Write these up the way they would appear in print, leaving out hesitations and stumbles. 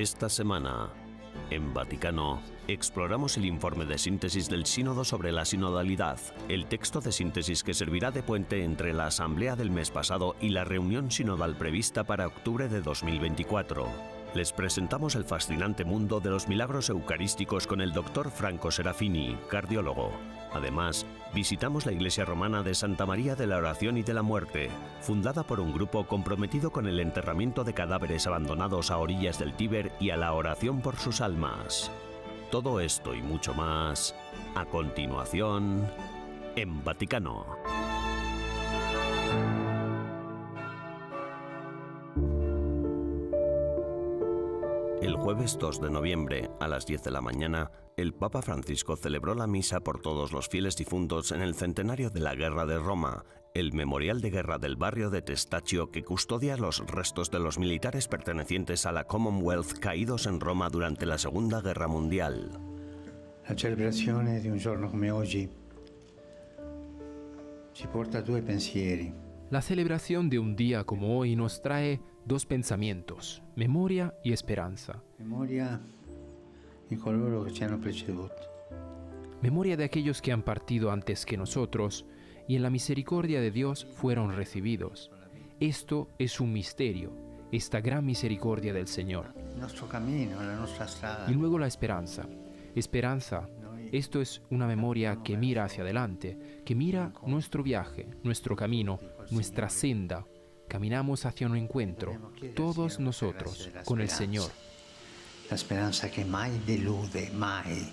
Esta semana, en Vaticano, exploramos el informe de síntesis del Sínodo sobre la sinodalidad, el texto de síntesis que servirá de puente entre la asamblea del mes pasado y la reunión sinodal prevista para octubre de 2024. Les presentamos el fascinante mundo de los milagros eucarísticos con el Dr. Franco Serafini, cardiólogo. Además, visitamos la iglesia romana de Santa María de la Oración y de la Muerte, fundada por un grupo comprometido con el enterramiento de cadáveres abandonados a orillas del Tíber y a la oración por sus almas. Todo esto y mucho más, a continuación, en Vaticano. El jueves 2 de noviembre, a las 10 de la mañana, el Papa Francisco celebró la misa por todos los fieles difuntos en el centenario de la Guerra de Roma, el memorial de guerra del barrio de Testaccio que custodia los restos de los militares pertenecientes a la Commonwealth caídos en Roma durante la Segunda Guerra Mundial. La celebrazione di un giorno come oggi ci porta a due pensieri. La celebración de un día como hoy nos trae dos pensamientos, memoria y esperanza. Memoria di coloro che ci hanno preceduto. Memoria de aquellos que han partido antes que nosotros y en la misericordia de Dios fueron recibidos. Esto es un misterio, esta gran misericordia del Señor. Il nostro cammino, la nostra strada. Y luego la esperanza. Esperanza, esto es una memoria que mira hacia adelante, que mira nuestro viaje, nuestro camino, nuestra senda. Caminamos hacia un encuentro, todos nosotros, con el Señor. La esperanza que mai delude, mai.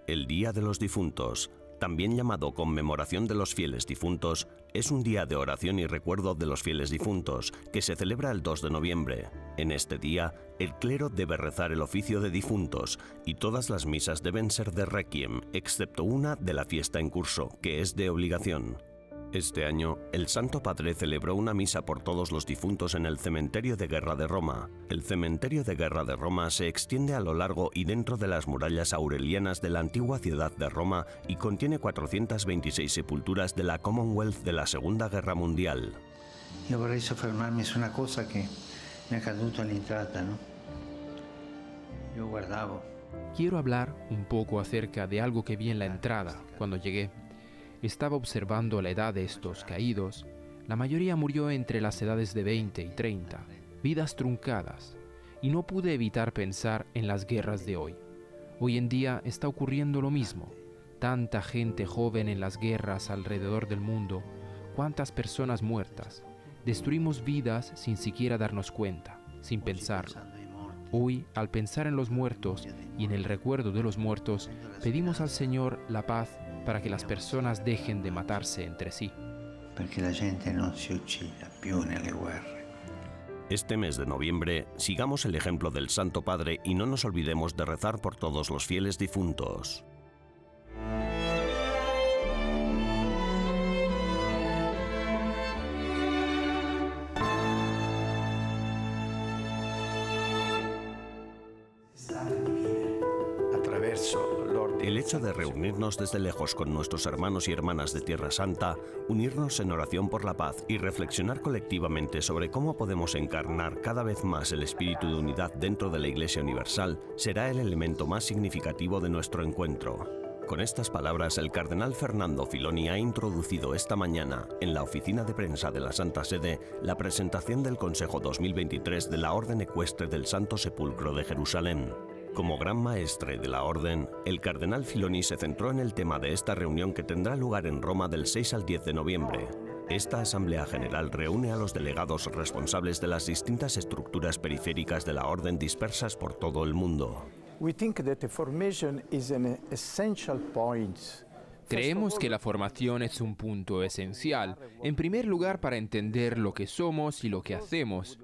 El Día de los Difuntos, también llamado Conmemoración de los Fieles Difuntos, es un día de oración y recuerdo de los fieles difuntos que se celebra el 2 de noviembre. En este día, el clero debe rezar el oficio de difuntos y todas las misas deben ser de requiem, excepto una de la fiesta en curso, que es de obligación. Este año, el Santo Padre celebró una misa por todos los difuntos en el Cementerio de Guerra de Roma. El Cementerio de Guerra de Roma se extiende a lo largo y dentro de las murallas aurelianas de la antigua ciudad de Roma y contiene 426 sepulturas de la Commonwealth de la Segunda Guerra Mundial. Io vorrei soffermarmi su una cosa che mi è accaduto all'entrata, ¿no? Yo guardavo. Quiero hablar un poco acerca de algo que vi en la entrada cuando llegué. Estaba observando la edad de estos caídos. La mayoría murió entre las edades de 20 y 30, vidas truncadas, y no pude evitar pensar en las guerras de hoy. Hoy en día está ocurriendo lo mismo. Tanta gente joven en las guerras alrededor del mundo, cuántas personas muertas. Destruimos vidas sin siquiera darnos cuenta, sin pensarlo. Hoy, al pensar en los muertos y en el recuerdo de los muertos, pedimos al Señor la paz para que las personas dejen de matarse entre sí. Perché la gente non si uccida più nelle guerre. Este mes de noviembre, sigamos el ejemplo del Santo Padre y no nos olvidemos de rezar por todos los fieles difuntos. El hecho de reunirnos desde lejos con nuestros hermanos y hermanas de Tierra Santa, unirnos en oración por la paz y reflexionar colectivamente sobre cómo podemos encarnar cada vez más el espíritu de unidad dentro de la Iglesia Universal será el elemento más significativo de nuestro encuentro. Con estas palabras, el cardenal Fernando Filoni ha introducido esta mañana, en la oficina de prensa de la Santa Sede, la presentación del Consejo 2023 de la Orden Ecuestre del Santo Sepulcro de Jerusalén. Como gran maestre de la Orden, el cardenal Filoni se centró en el tema de esta reunión que tendrá lugar en Roma del 6 al 10 de noviembre. Esta Asamblea General reúne a los delegados responsables de las distintas estructuras periféricas de la Orden dispersas por todo el mundo. Creemos que la formación es un punto esencial, en primer lugar para entender lo que somos y lo que hacemos,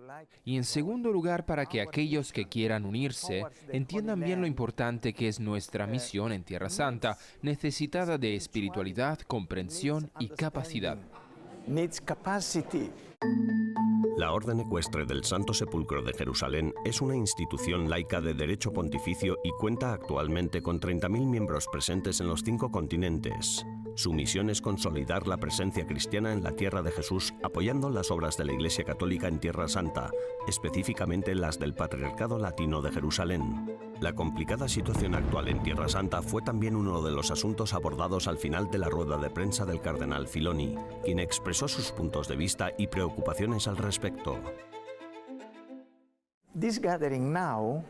y en segundo lugar para que aquellos que quieran unirse entiendan bien lo importante que es nuestra misión en Tierra Santa, necesitada de espiritualidad, comprensión y capacidad. La Orden Ecuestre del Santo Sepulcro de Jerusalén es una institución laica de derecho pontificio y cuenta actualmente con 30.000 miembros presentes en los 5 continentes. Su misión es consolidar la presencia cristiana en la tierra de Jesús, apoyando las obras de la Iglesia Católica en Tierra Santa, específicamente las del Patriarcado Latino de Jerusalén. La complicada situación actual en Tierra Santa fue también uno de los asuntos abordados al final de la rueda de prensa del cardenal Filoni, quien expresó sus puntos de vista y preocupaciones al respecto. This gathering now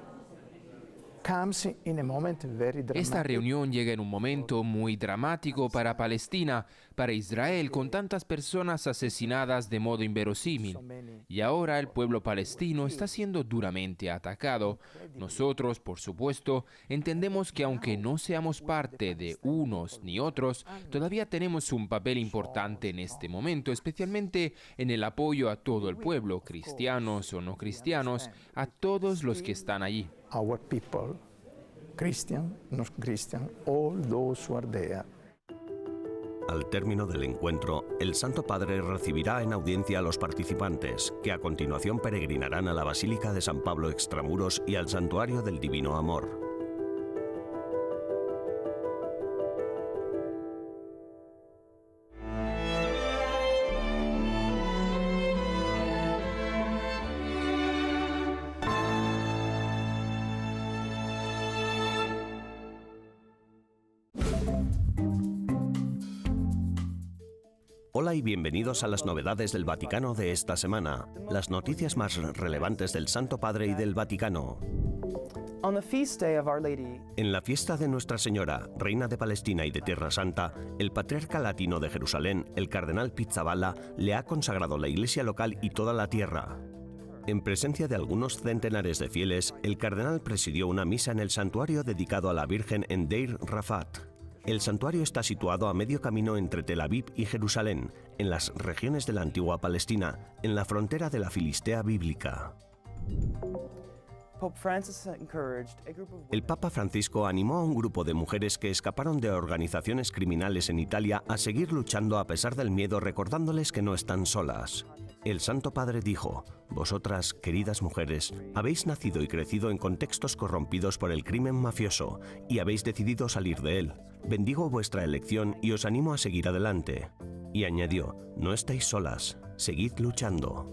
comes in a moment very dramatic. Esta reunión llega en un momento muy dramático para Palestina, para Israel, con tantas personas asesinadas de modo inverosímil. Y ahora el pueblo palestino está siendo duramente atacado. Nosotros, por supuesto, entendemos que aunque no seamos parte de unos ni otros, todavía tenemos un papel importante en este momento, especialmente en el apoyo a todo el pueblo, cristianos o no cristianos, a todos los que están allí. Our people, Christian, not Christian, all those who are there. Al término del encuentro, el Santo Padre recibirá en audiencia a los participantes, que a continuación peregrinarán a la Basílica de San Pablo Extramuros y al Santuario del Divino Amor. Hola y bienvenidos a las novedades del Vaticano de esta semana, las noticias más relevantes del Santo Padre y del Vaticano. En la fiesta de Nuestra Señora, Reina de Palestina y de Tierra Santa, el Patriarca Latino de Jerusalén, el Cardenal Pizzaballa, le ha consagrado la iglesia local y toda la tierra. En presencia de algunos centenares de fieles, el Cardenal presidió una misa en el santuario dedicado a la Virgen en Deir Rafat. El santuario está situado a medio camino entre Tel Aviv y Jerusalén, en las regiones de la antigua Palestina, en la frontera de la Filistea bíblica. El Papa Francisco animó a un grupo de mujeres que escaparon de organizaciones criminales en Italia a seguir luchando a pesar del miedo, recordándoles que no están solas. El Santo Padre dijo: «Vosotras, queridas mujeres, habéis nacido y crecido en contextos corrompidos por el crimen mafioso y habéis decidido salir de él. Bendigo vuestra elección y os animo a seguir adelante». Y añadió: «No estáis solas, seguid luchando».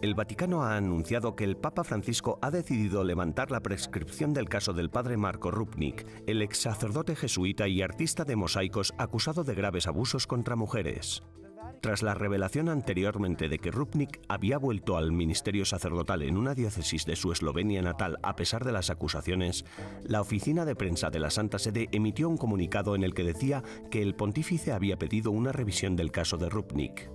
El Vaticano ha anunciado que el Papa Francisco ha decidido levantar la prescripción del caso del padre Marco Rupnik, el ex sacerdote jesuita y artista de mosaicos acusado de graves abusos contra mujeres. Tras la revelación anteriormente de que Rupnik había vuelto al ministerio sacerdotal en una diócesis de su Eslovenia natal a pesar de las acusaciones, la oficina de prensa de la Santa Sede emitió un comunicado en el que decía que el pontífice había pedido una revisión del caso de Rupnik.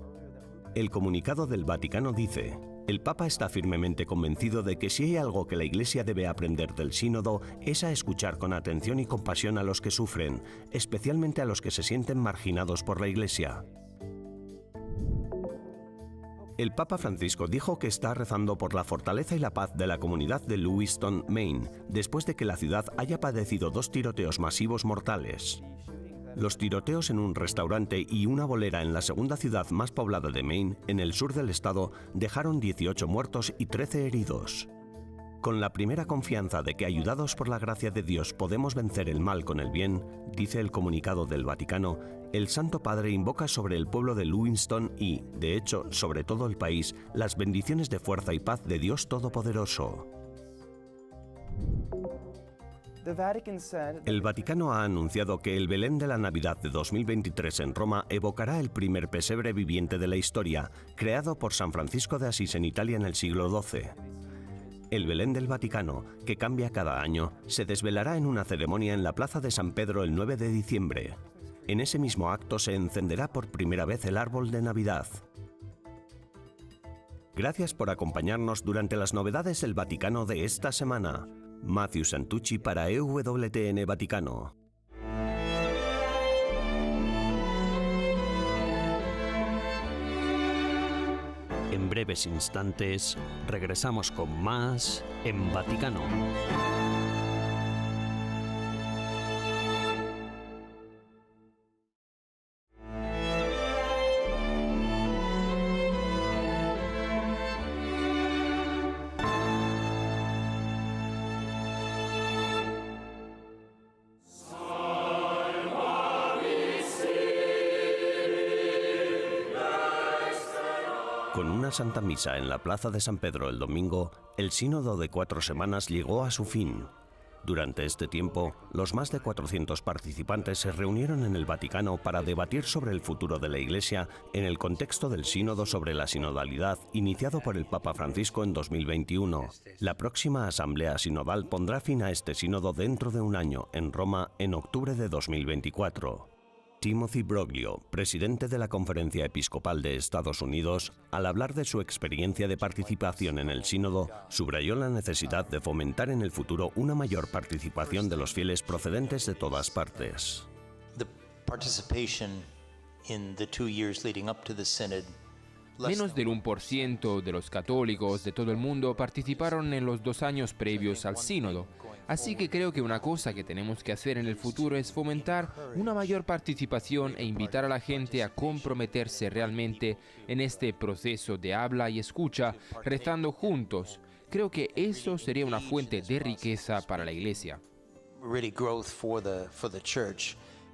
El comunicado del Vaticano dice: «El Papa está firmemente convencido de que si hay algo que la Iglesia debe aprender del sínodo es a escuchar con atención y compasión a los que sufren, especialmente a los que se sienten marginados por la Iglesia». El Papa Francisco dijo que está rezando por la fortaleza y la paz de la comunidad de Lewiston, Maine, después de que la ciudad haya padecido 2 tiroteos masivos mortales. Los tiroteos en un restaurante y una bolera en la segunda ciudad más poblada de Maine, en el sur del estado, dejaron 18 muertos y 13 heridos. Con la primera confianza de que, ayudados por la gracia de Dios, podemos vencer el mal con el bien, dice el comunicado del Vaticano, el Santo Padre invoca sobre el pueblo de Lewiston y, de hecho, sobre todo el país, las bendiciones de fuerza y paz de Dios Todopoderoso. El Vaticano ha anunciado que el Belén de la Navidad de 2023 en Roma evocará el primer pesebre viviente de la historia, creado por San Francisco de Asís en Italia en el siglo XII. El Belén del Vaticano, que cambia cada año, se desvelará en una ceremonia en la Plaza de San Pedro el 9 de diciembre. En ese mismo acto se encenderá por primera vez el árbol de Navidad. Gracias por acompañarnos durante las novedades del Vaticano de esta semana. Matthew Santucci para EWTN Vaticano. En breves instantes regresamos con más en Vaticano. Con una Santa Misa en la Plaza de San Pedro el domingo, el sínodo de 4 semanas llegó a su fin. Durante este tiempo, los más de 400 participantes se reunieron en el Vaticano para debatir sobre el futuro de la Iglesia en el contexto del sínodo sobre la sinodalidad iniciado por el Papa Francisco en 2021. La próxima asamblea sinodal pondrá fin a este sínodo dentro de un año, en Roma, en octubre de 2024. Timothy Broglio, presidente de la Conferencia Episcopal de Estados Unidos, al hablar de su experiencia de participación en el sínodo, subrayó la necesidad de fomentar en el futuro una mayor participación de los fieles procedentes de todas partes. Menos del 1% de los católicos de todo el mundo participaron en los 2 años previos al sínodo. Así que creo que una cosa que tenemos que hacer en el futuro es fomentar una mayor participación e invitar a la gente a comprometerse realmente en este proceso de habla y escucha, rezando juntos. Creo que eso sería una fuente de riqueza para la Iglesia.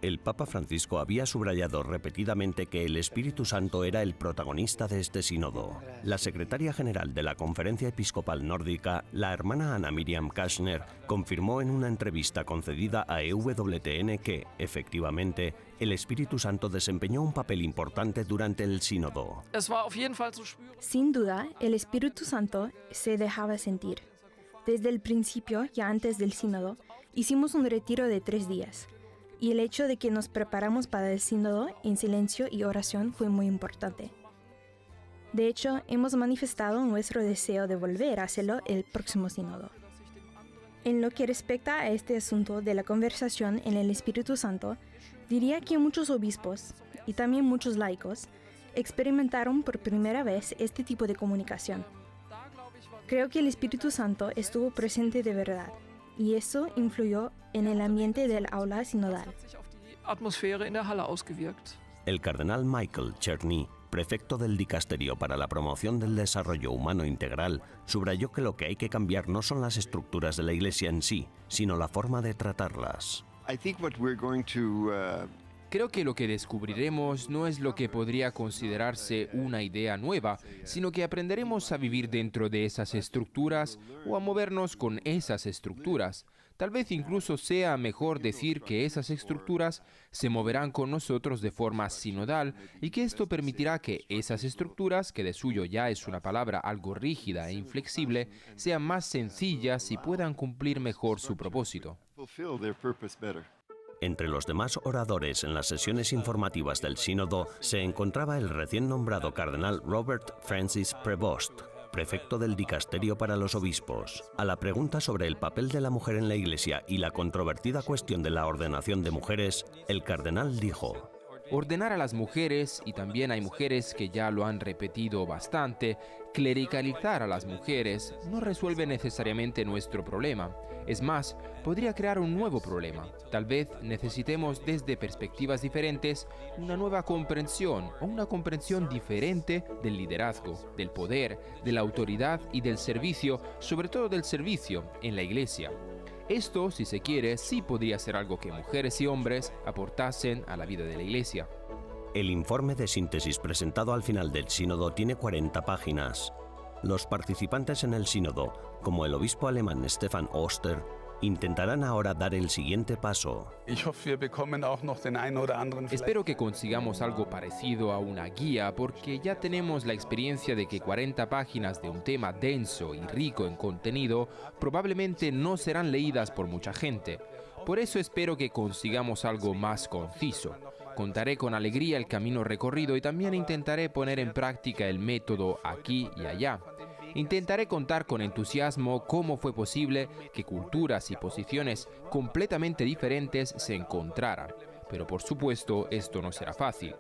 El Papa Francisco había subrayado repetidamente que el Espíritu Santo era el protagonista de este sínodo. La secretaria general de la Conferencia Episcopal Nórdica, la hermana Anna Miriam Kashner, confirmó en una entrevista concedida a EWTN que, efectivamente, el Espíritu Santo desempeñó un papel importante durante el sínodo. Sin duda, el Espíritu Santo se dejaba sentir. Desde el principio, ya antes del sínodo, hicimos un retiro de 3 días. Y el hecho de que nos preparamos para el sínodo en silencio y oración fue muy importante. De hecho, hemos manifestado nuestro deseo de volver a hacerlo el próximo sínodo. En lo que respecta a este asunto de la conversación en el Espíritu Santo, diría que muchos obispos y también muchos laicos experimentaron por primera vez este tipo de comunicación. Creo que el Espíritu Santo estuvo presente de verdad. Y eso influyó en el ambiente del aula sinodal. El cardenal Michael Czerny, prefecto del Dicasterio para la Promoción del Desarrollo Humano Integral, subrayó que lo que hay que cambiar no son las estructuras de la Iglesia en sí, sino la forma de tratarlas. Creo que lo que descubriremos no es lo que podría considerarse una idea nueva, sino que aprenderemos a vivir dentro de esas estructuras o a movernos con esas estructuras. Tal vez incluso sea mejor decir que esas estructuras se moverán con nosotros de forma sinodal y que esto permitirá que esas estructuras, que de suyo ya es una palabra algo rígida e inflexible, sean más sencillas y puedan cumplir mejor su propósito. Entre los demás oradores en las sesiones informativas del sínodo se encontraba el recién nombrado cardenal Robert Francis Prevost, prefecto del Dicasterio para los Obispos. A la pregunta sobre el papel de la mujer en la Iglesia y la controvertida cuestión de la ordenación de mujeres, el cardenal dijo: Ordenar a las mujeres, y también hay mujeres que ya lo han repetido bastante, clericalizar a las mujeres no resuelve necesariamente nuestro problema. Es más, podría crear un nuevo problema. Tal vez necesitemos desde perspectivas diferentes una nueva comprensión o una comprensión diferente del liderazgo, del poder, de la autoridad y del servicio, sobre todo del servicio en la Iglesia. Esto, si se quiere, sí podría ser algo que mujeres y hombres aportasen a la vida de la Iglesia. El informe de síntesis presentado al final del sínodo tiene 40 páginas. Los participantes en el sínodo, como el obispo alemán Stefan Oster, intentarán ahora dar el siguiente paso. Espero que consigamos algo parecido a una guía, porque ya tenemos la experiencia de que 40 páginas de un tema denso y rico en contenido probablemente no serán leídas por mucha gente. Por eso espero que consigamos algo más conciso. Contaré con alegría el camino recorrido y también intentaré poner en práctica el método aquí y allá. Intentaré contar con entusiasmo cómo fue posible que culturas y posiciones completamente diferentes se encontraran. Pero por supuesto, esto no será fácil.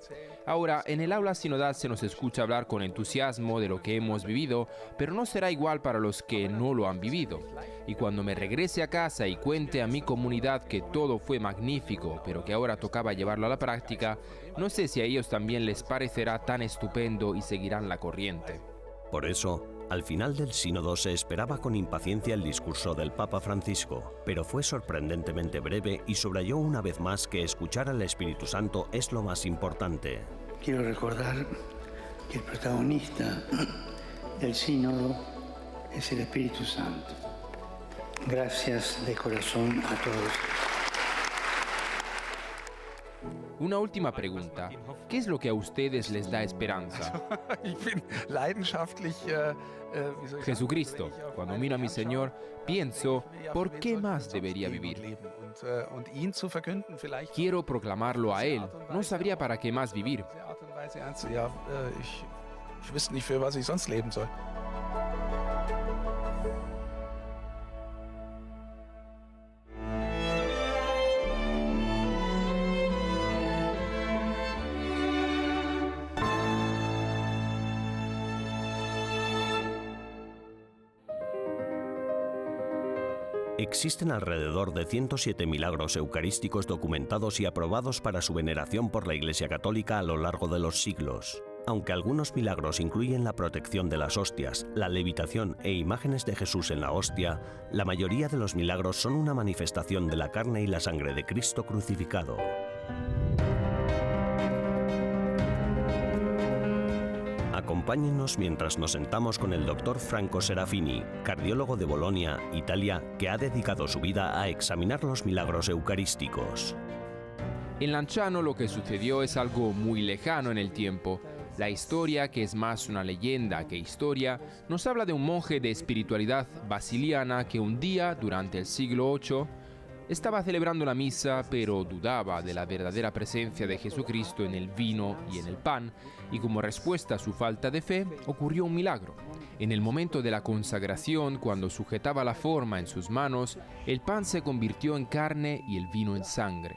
Ahora, en el aula sinodal se nos escucha hablar con entusiasmo de lo que hemos vivido, pero no será igual para los que no lo han vivido. Y cuando me regrese a casa y cuente a mi comunidad que todo fue magnífico, pero que ahora tocaba llevarlo a la práctica, no sé si a ellos también les parecerá tan estupendo y seguirán la corriente. Por eso, al final del sínodo se esperaba con impaciencia el discurso del Papa Francisco, pero fue sorprendentemente breve y subrayó una vez más que escuchar al Espíritu Santo es lo más importante. Quiero recordar que el protagonista del sínodo es el Espíritu Santo. Gracias de corazón a todos. Una última pregunta. ¿Qué es lo que a ustedes les da esperanza? Jesucristo. Cuando miro a mi Señor, pienso, ¿por qué más debería vivir? Quiero proclamarlo a Él. No sabría para qué más vivir. Existen alrededor de 107 milagros eucarísticos documentados y aprobados para su veneración por la Iglesia Católica a lo largo de los siglos. Aunque algunos milagros incluyen la protección de las hostias, la levitación e imágenes de Jesús en la hostia, la mayoría de los milagros son una manifestación de la carne y la sangre de Cristo crucificado. Acompáñenos mientras nos sentamos con el Dr. Franco Serafini, cardiólogo de Bolonia, Italia, que ha dedicado su vida a examinar los milagros eucarísticos. En Lanciano lo que sucedió es algo muy lejano en el tiempo. La historia, que es más una leyenda que historia, nos habla de un monje de espiritualidad basiliana que un día, durante el siglo VIII, estaba celebrando la misa, pero dudaba de la verdadera presencia de Jesucristo en el vino y en el pan, y como respuesta a su falta de fe, ocurrió un milagro. En el momento de la consagración, cuando sujetaba la forma en sus manos, el pan se convirtió en carne y el vino en sangre.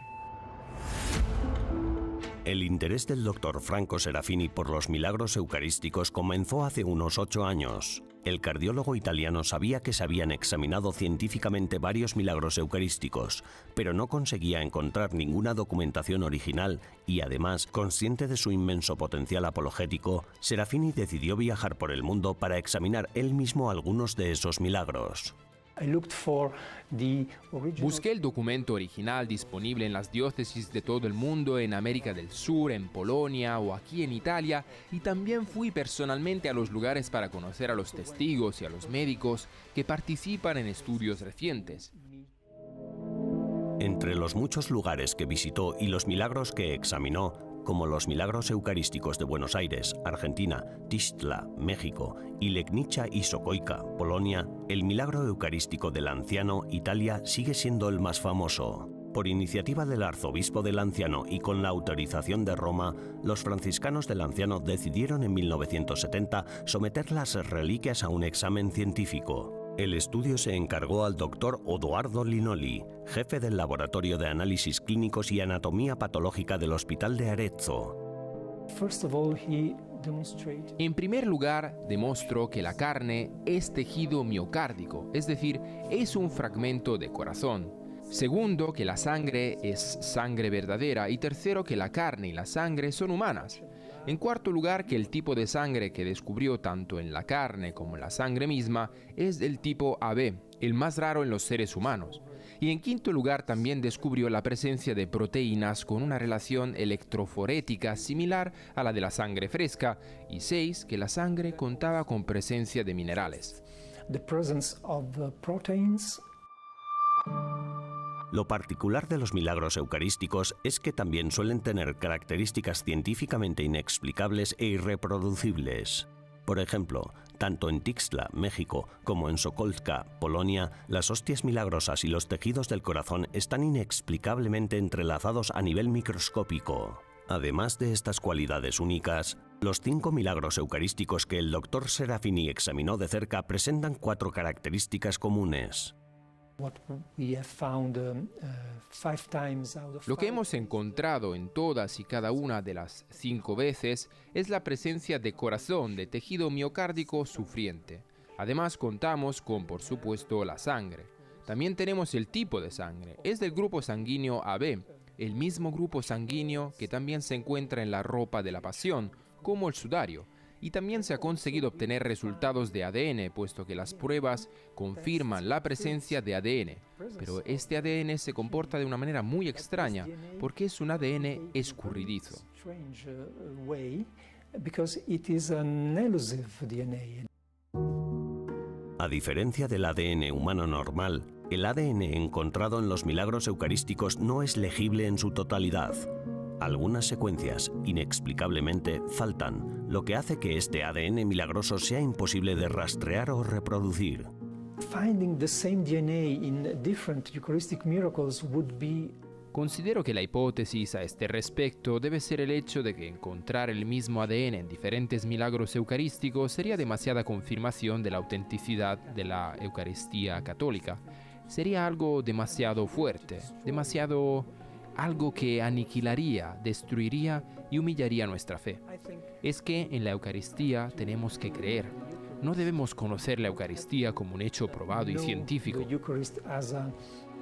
El interés del Dr. Franco Serafini por los milagros eucarísticos comenzó hace unos 8 años. El cardiólogo italiano sabía que se habían examinado científicamente varios milagros eucarísticos, pero no conseguía encontrar ninguna documentación original y, además, consciente de su inmenso potencial apologético, Serafini decidió viajar por el mundo para examinar él mismo algunos de esos milagros. Busqué el documento original disponible en las diócesis de todo el mundo, en América del Sur, en Polonia o aquí en Italia, y también fui personalmente a los lugares para conocer a los testigos y a los médicos que participan en estudios recientes. Entre los muchos lugares que visitó y los milagros que examinó, como los milagros eucarísticos de Buenos Aires, Argentina, Tixtla, México, y Legnica y Sokoika, Polonia, el milagro eucarístico de Lanciano, Italia, sigue siendo el más famoso. Por iniciativa del arzobispo de Lanciano y con la autorización de Roma, los franciscanos de Lanciano decidieron en 1970 someter las reliquias a un examen científico. El estudio se encargó al doctor Odoardo Linoli, jefe del Laboratorio de Análisis Clínicos y Anatomía Patológica del Hospital de Arezzo. En primer lugar, demostró que la carne es tejido miocárdico, es decir, es un fragmento de corazón. Segundo, que la sangre es sangre verdadera. Y tercero, que la carne y la sangre son humanas. En cuarto lugar, que el tipo de sangre que descubrió tanto en la carne como en la sangre misma es del tipo AB, el más raro en los seres humanos. Y en quinto lugar, también descubrió la presencia de proteínas con una relación electroforética similar a la de la sangre fresca. Y 6, que la sangre contaba con presencia de minerales. Lo particular de los milagros eucarísticos es que también suelen tener características científicamente inexplicables e irreproducibles. Por ejemplo, tanto en Tixtla, México, como en Sokolska, Polonia, las hostias milagrosas y los tejidos del corazón están inexplicablemente entrelazados a nivel microscópico. Además de estas cualidades únicas, los 5 milagros eucarísticos que el Dr. Serafini examinó de cerca presentan 4 características comunes. Lo que hemos encontrado en todas y cada una de las 5 veces es la presencia de corazón, de tejido miocárdico sufriente. Además contamos con, por supuesto, la sangre. También tenemos el tipo de sangre. Es del grupo sanguíneo AB, el mismo grupo sanguíneo que también se encuentra en la ropa de la pasión, como el sudario. Y también se ha conseguido obtener resultados de ADN, puesto que las pruebas confirman la presencia de ADN. Pero este ADN se comporta de una manera muy extraña, porque es un ADN escurridizo. because it is an elusive DNA. A diferencia del ADN humano normal, el ADN encontrado en los milagros eucarísticos no es legible en su totalidad. Algunas secuencias, inexplicablemente, faltan, lo que hace que este ADN milagroso sea imposible de rastrear o reproducir. Finding the same DNA in different Eucharistic miracles would be. Considero que la hipótesis a este respecto debe ser el hecho de que encontrar el mismo ADN en diferentes milagros eucarísticos sería demasiada confirmación de la autenticidad de la Eucaristía católica. Sería algo demasiado fuerte, algo que aniquilaría, destruiría y humillaría nuestra fe. Es que en la Eucaristía tenemos que creer. No debemos conocer la Eucaristía como un hecho probado y científico. The Eucharist as a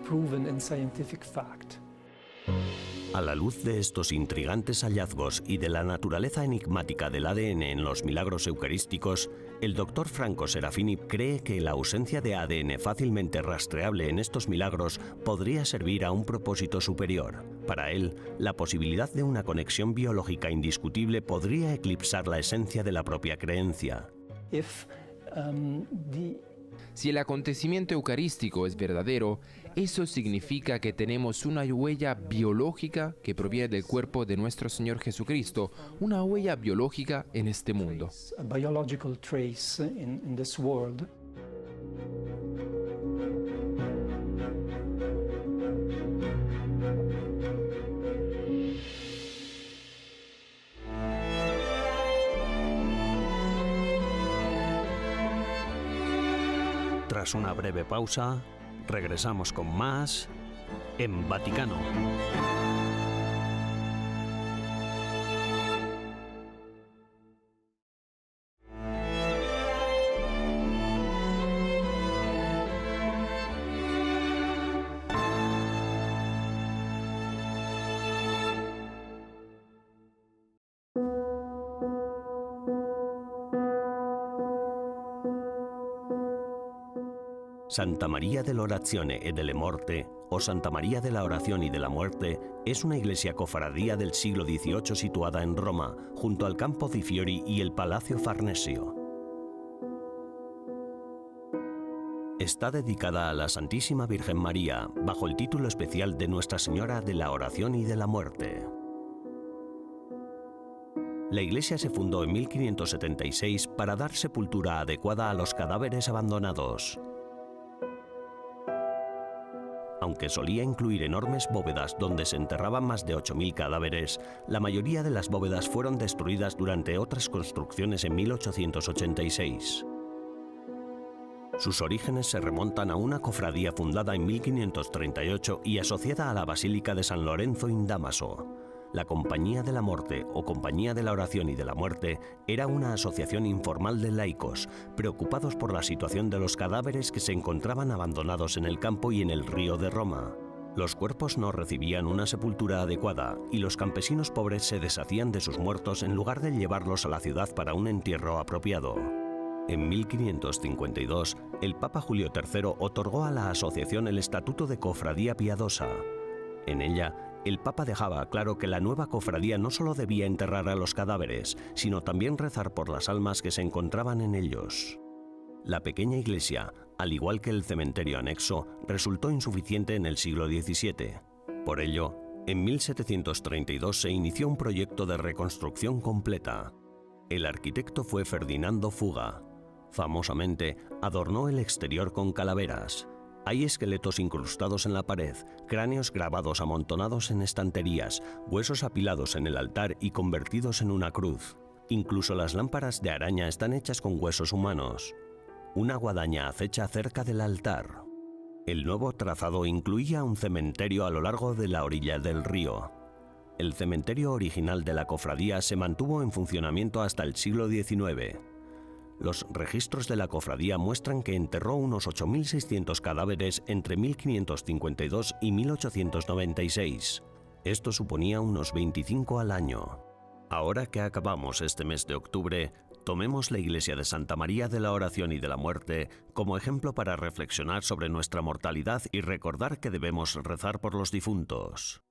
proven and scientific fact. A la luz de estos intrigantes hallazgos y de la naturaleza enigmática del ADN en los milagros eucarísticos, el doctor Franco Serafini cree que la ausencia de ADN fácilmente rastreable en estos milagros podría servir a un propósito superior. Para él, la posibilidad de una conexión biológica indiscutible podría eclipsar la esencia de la propia creencia. Si el acontecimiento eucarístico es verdadero, eso significa que tenemos una huella biológica que proviene del cuerpo de nuestro Señor Jesucristo, una huella biológica en este mundo. A biological trace in this world. Tras una breve pausa, regresamos con más en Vaticano. Santa María dell'Orazione e delle Morte, o Santa María de la Oración y de la Muerte, es una iglesia cofradía del siglo XVIII situada en Roma, junto al Campo di Fiori y el Palacio Farnesio. Está dedicada a la Santísima Virgen María, bajo el título especial de Nuestra Señora de la Oración y de la Muerte. La iglesia se fundó en 1576 para dar sepultura adecuada a los cadáveres abandonados. Aunque solía incluir enormes bóvedas donde se enterraban más de 8.000 cadáveres, la mayoría de las bóvedas fueron destruidas durante otras construcciones en 1886. Sus orígenes se remontan a una cofradía fundada en 1538 y asociada a la Basílica de San Lorenzo in Damaso. La Compañía de la Morte, o Compañía de la Oración y de la Muerte, era una asociación informal de laicos, preocupados por la situación de los cadáveres que se encontraban abandonados en el campo y en el río de Roma. Los cuerpos no recibían una sepultura adecuada y los campesinos pobres se deshacían de sus muertos en lugar de llevarlos a la ciudad para un entierro apropiado. En 1552, el Papa Julio III otorgó a la asociación el Estatuto de Cofradía Piadosa. En ella, el Papa dejaba claro que la nueva cofradía no solo debía enterrar a los cadáveres, sino también rezar por las almas que se encontraban en ellos. La pequeña iglesia, al igual que el cementerio anexo, resultó insuficiente en el siglo XVII. Por ello, en 1732 se inició un proyecto de reconstrucción completa. El arquitecto fue Ferdinando Fuga. Famosamente, adornó el exterior con calaveras. Hay esqueletos incrustados en la pared, cráneos grabados amontonados en estanterías, huesos apilados en el altar y convertidos en una cruz. Incluso las lámparas de araña están hechas con huesos humanos. Una guadaña acecha cerca del altar. El nuevo trazado incluía un cementerio a lo largo de la orilla del río. El cementerio original de la cofradía se mantuvo en funcionamiento hasta el siglo XIX. Los registros de la cofradía muestran que enterró unos 8.600 cadáveres entre 1552 y 1896. Esto suponía unos 25 al año. Ahora que acabamos este mes de octubre, tomemos la iglesia de Santa María de la Oración y de la Muerte como ejemplo para reflexionar sobre nuestra mortalidad y recordar que debemos rezar por los difuntos.